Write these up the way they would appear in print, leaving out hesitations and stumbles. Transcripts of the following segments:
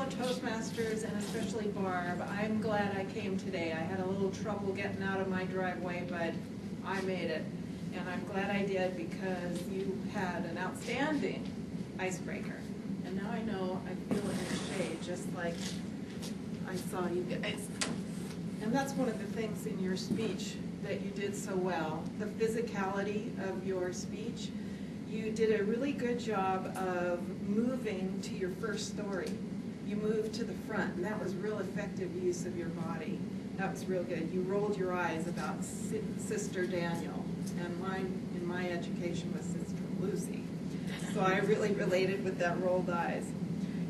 fellow Toastmasters, and especially Barb, I'm glad I came today. I had a little trouble getting out of my driveway, but I made it. And I'm glad I did because you had an outstanding icebreaker. And now I know I feel it in the shade, just like I saw you guys. And that's one of the things in your speech that you did so well, the physicality of your speech. You did a really good job of moving to your first story. You moved to the front, and that was real effective use of your body. That was real good. You rolled your eyes about Sister Daniel, and mine in my education was Sister Lucy. So I really related with that rolled eyes.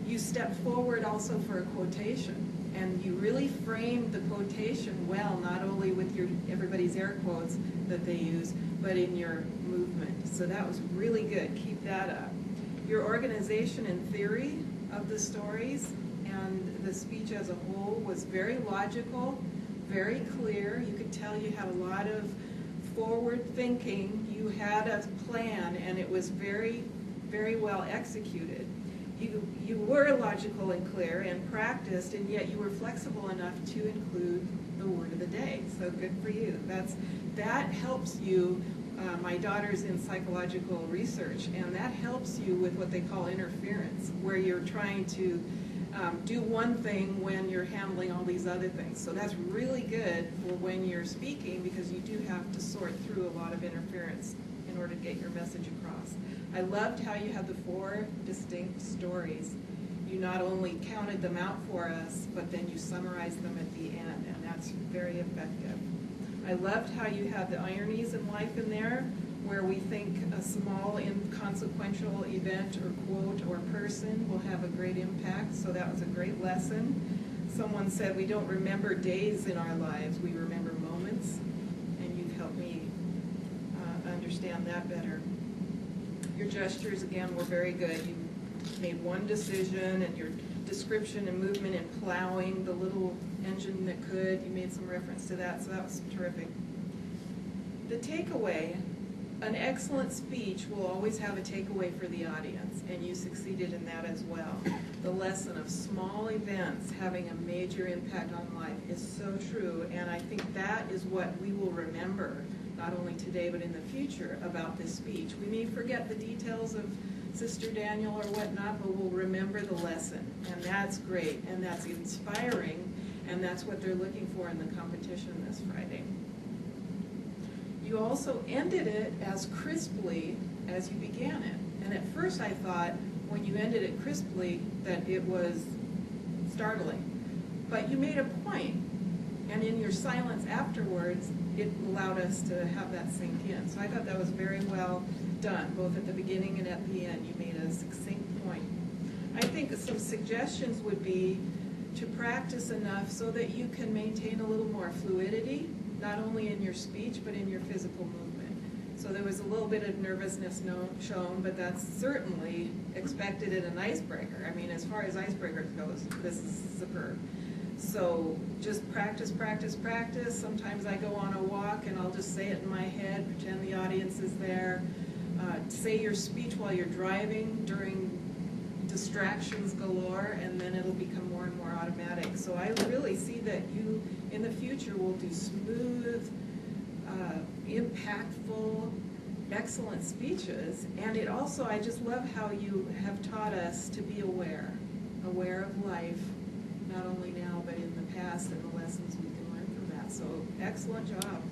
You stepped forward also for a quotation, and you really framed the quotation well, not only with your everybody's air quotes that they use, but in your movement. So that was really good. Keep that up. Your organization and theory of the stories and the speech as a whole was very logical, very clear. You could tell you had a lot of forward thinking. You had a plan, and it was very, very well executed. You were logical and clear and practiced, and yet you were flexible enough to include the word of the day. So good for you. That helps you. My daughter's in psychological research, and that helps you with what they call interference, where you're trying to do one thing when you're handling all these other things. So that's really good for when you're speaking, because you do have to sort through a lot of interference in order to get your message across. I loved how you had the 4 distinct stories. You not only counted them out for us, but then you summarized them at the end, and that's very effective. I loved how you had the ironies in life in there, where we think a small inconsequential event or quote or person will have a great impact, so that was a great lesson. Someone said we don't remember days in our lives, we remember moments, and you've helped me understand that better. Your gestures, again, were very good. You made one decision, and your description and movement and plowing the little engine that could, you made some reference to that, so that was terrific. The takeaway, an excellent speech will always have a takeaway for the audience, and you succeeded in that as well. The lesson of small events having a major impact on life is so true, and I think that is what we will remember, not only today but in the future, about this speech. We may forget the details of Sister Daniel or whatnot, but we'll remember the lesson, and that's great, and that's inspiring, and that's what they're looking for in the competition this Friday. You also ended it as crisply as you began it, and at first I thought when you ended it crisply that it was startling, but you made a point, and in your silence afterwards it allowed us to have that sink in. So I thought that was very well done, both at the beginning and at the end. You made a succinct point. I think some suggestions would be to practice enough so that you can maintain a little more fluidity, not only in your speech, but in your physical movement. So there was a little bit of nervousness shown, but that's certainly expected in an icebreaker. I mean, as far as icebreakers goes, this is superb. So just practice, practice, practice. Sometimes I go on a walk and I'll just say it in my head, pretend the audience is there. Say your speech while you're driving during distractions galore, and then it'll become more and more automatic. So I really see that you, in the future, will do smooth, impactful, excellent speeches. And it also, I just love how you have taught us to be aware of life, not only now, but in the past, and the lessons we can learn from that. So excellent job.